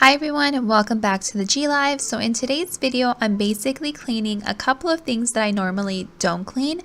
Hi everyone and welcome back to the G.life. So in today's video, I'm basically cleaning a couple of things that I normally don't clean.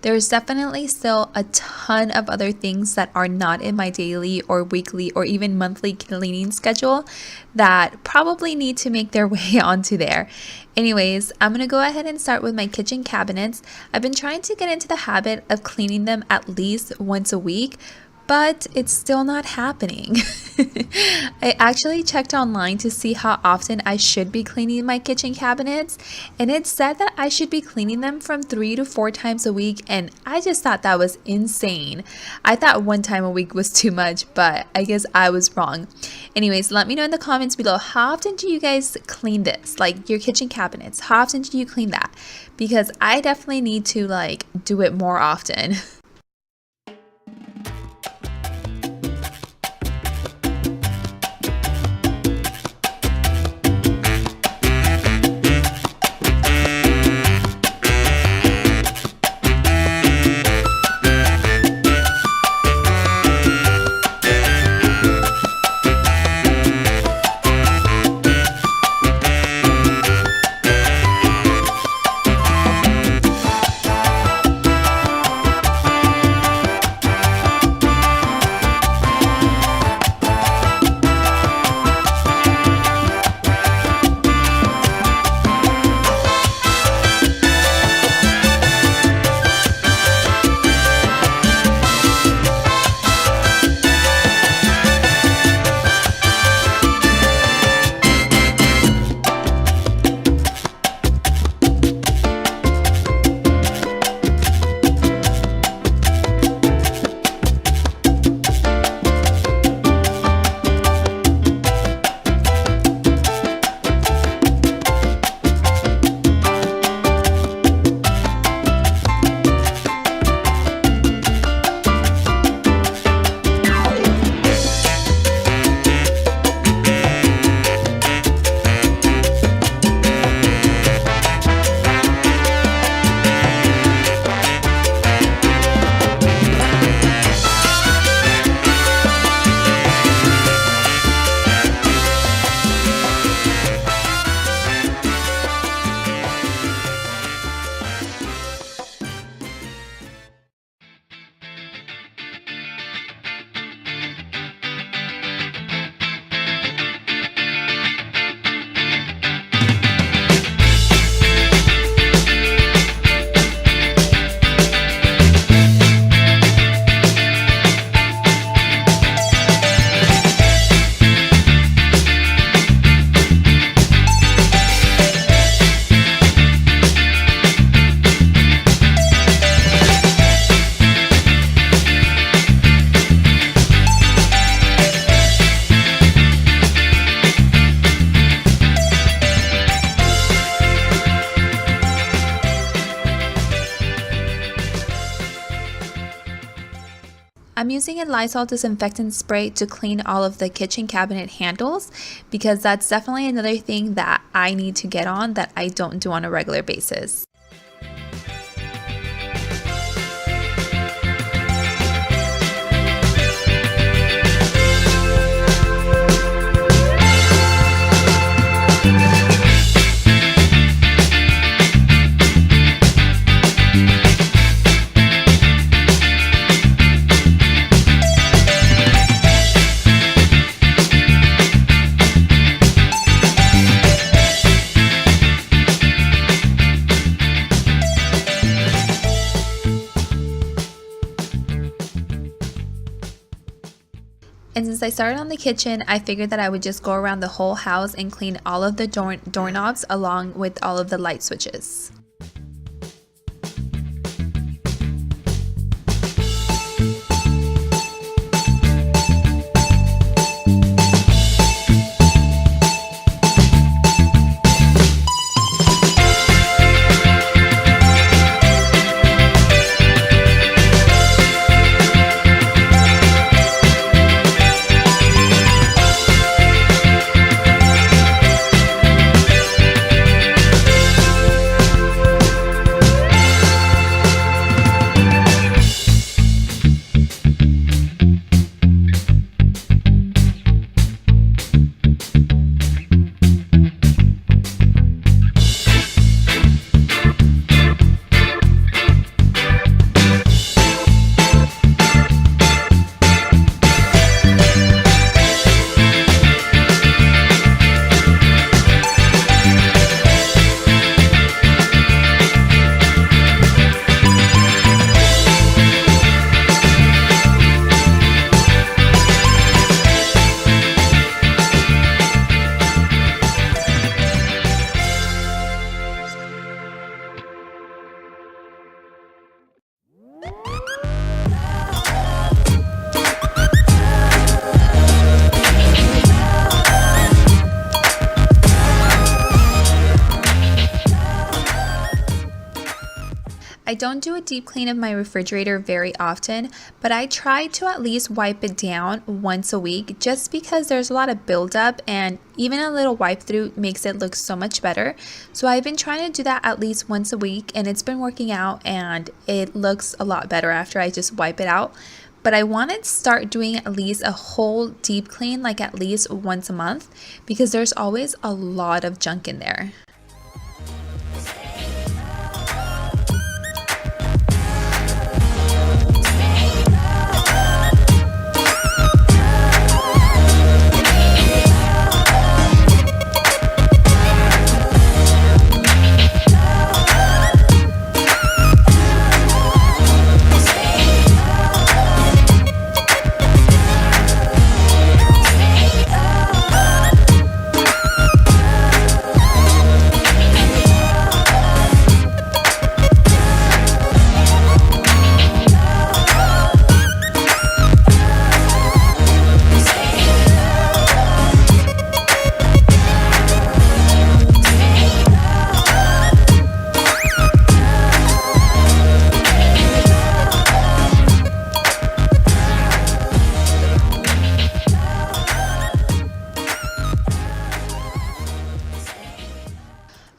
There's definitely still a ton of other things that are not in my daily or weekly or even monthly cleaning schedule that probably need to make their way onto there. Anyways, I'm going to go ahead and start with my kitchen cabinets. I've been trying to get into the habit of cleaning them at least once a week, but it's still not happening. I actually checked online to see how often I should be cleaning my kitchen cabinets, and it said that I should be cleaning them from 3 to 4 times a week, and I just thought that was insane. I thought 1 time a week was too much, but I guess I was wrong. Anyways, let me know in the comments below, how often do you guys clean this? Like your kitchen cabinets, how often do you clean that? Because I definitely need to do it more often. I'm using a Lysol disinfectant spray to clean all of the kitchen cabinet handles because that's definitely another thing that I need to get on that I don't do on a regular basis. And since I started on the kitchen, I figured that I would just go around the whole house and clean all of the doorknobs along with all of the light switches. I don't do a deep clean of my refrigerator very often, but I try to at least wipe it down once a week just because there's a lot of buildup, and even a little wipe through makes it look so much better. So I've been trying to do that at least once a week, and it's been working out, and it looks a lot better after I just wipe it out. But I want to start doing at least a whole deep clean, like at least once a month, because there's always a lot of junk in there.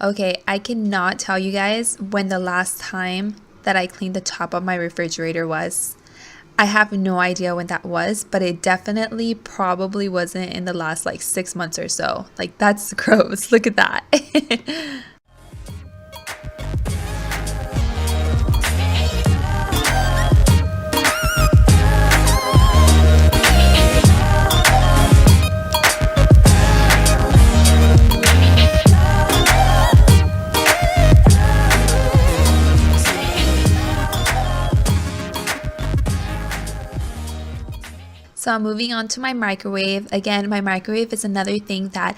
Okay, I cannot tell you guys when the last time that I cleaned the top of my refrigerator was. I have no idea when that was, but it definitely probably wasn't in the last like 6 months or so. Like, that's gross. Look at that. So moving on to my microwave. Again, my microwave is another thing that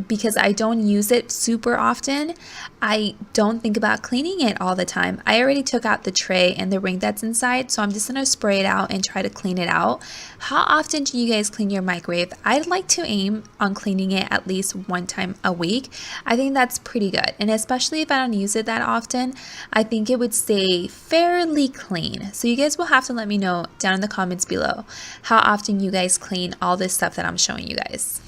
because I don't use it super often, I don't think about cleaning it all the time. I already took out the tray and the ring that's inside, so I'm just gonna spray it out and try to clean it out. How often do you guys clean your microwave? I'd like to aim on cleaning it at least one time a week. I think that's pretty good, and especially if I don't use it that often, I think it would stay fairly clean. So you guys will have to let me know down in the comments below how often you guys clean all this stuff that I'm showing you guys.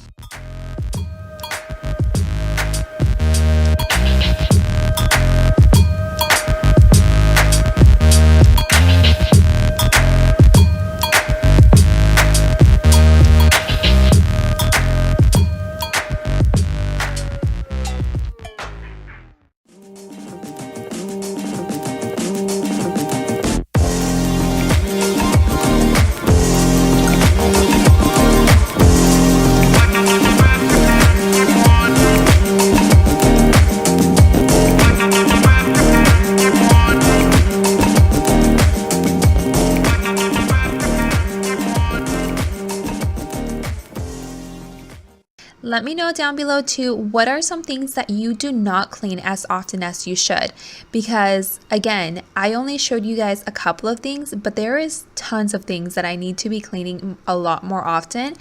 Let me know down below too, what are some things that you do not clean as often as you should? Because again, I only showed you guys a couple of things, but there is tons of things that I need to be cleaning a lot more often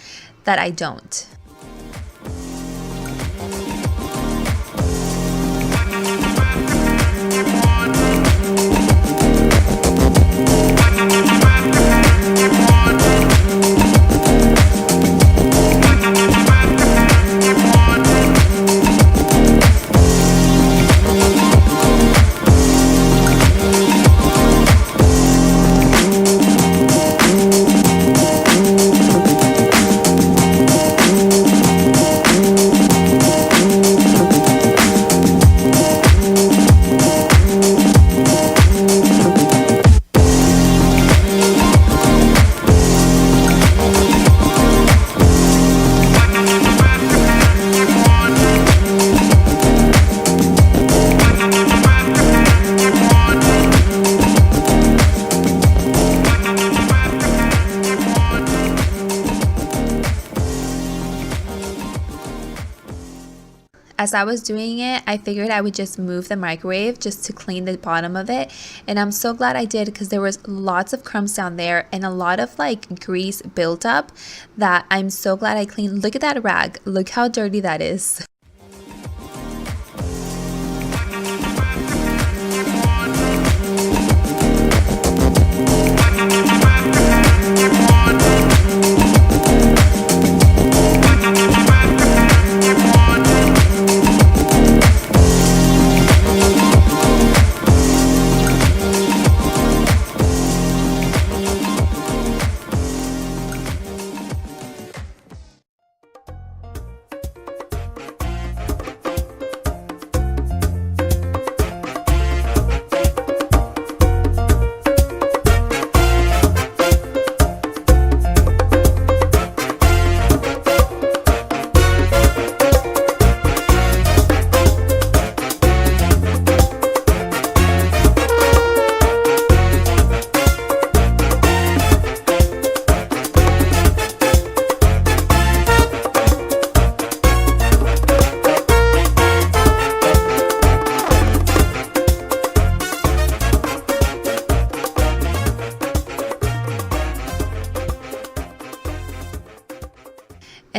that I don't. As I was doing it, I figured I would just move the microwave just to clean the bottom of it, and I'm so glad I did because there was lots of crumbs down there and a lot of like grease built up that I'm so glad I cleaned. Look at that rag, look how dirty that is.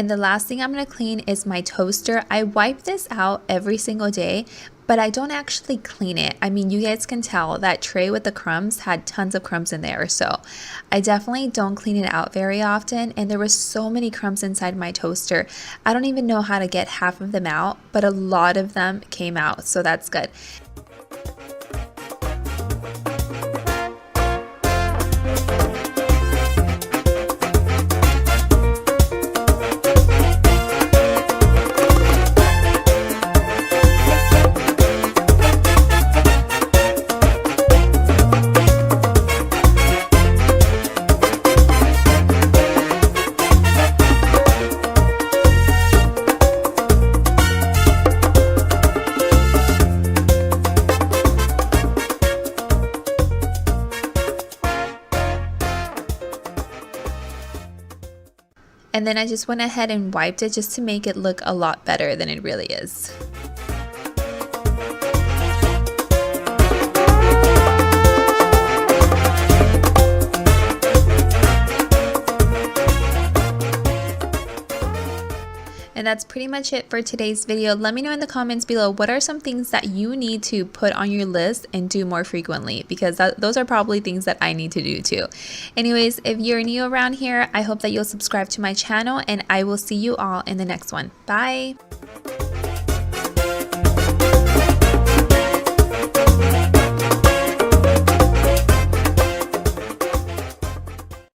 And the last thing I'm going to clean is my toaster. I wipe this out every single day, but I don't actually clean it. I mean, you guys can tell that tray with the crumbs had tons of crumbs in there. So I definitely don't clean it out very often. And there was so many crumbs inside my toaster. I don't even know how to get half of them out, but a lot of them came out. So that's good. And then I just went ahead and wiped it just to make it look a lot better than it really is. And that's pretty much it for today's video. Let me know in the comments below, what are some things that you need to put on your list and do more frequently? Because those are probably things that I need to do too. Anyways, if you're new around here, I hope that you'll subscribe to my channel, and I will see you all in the next one. Bye!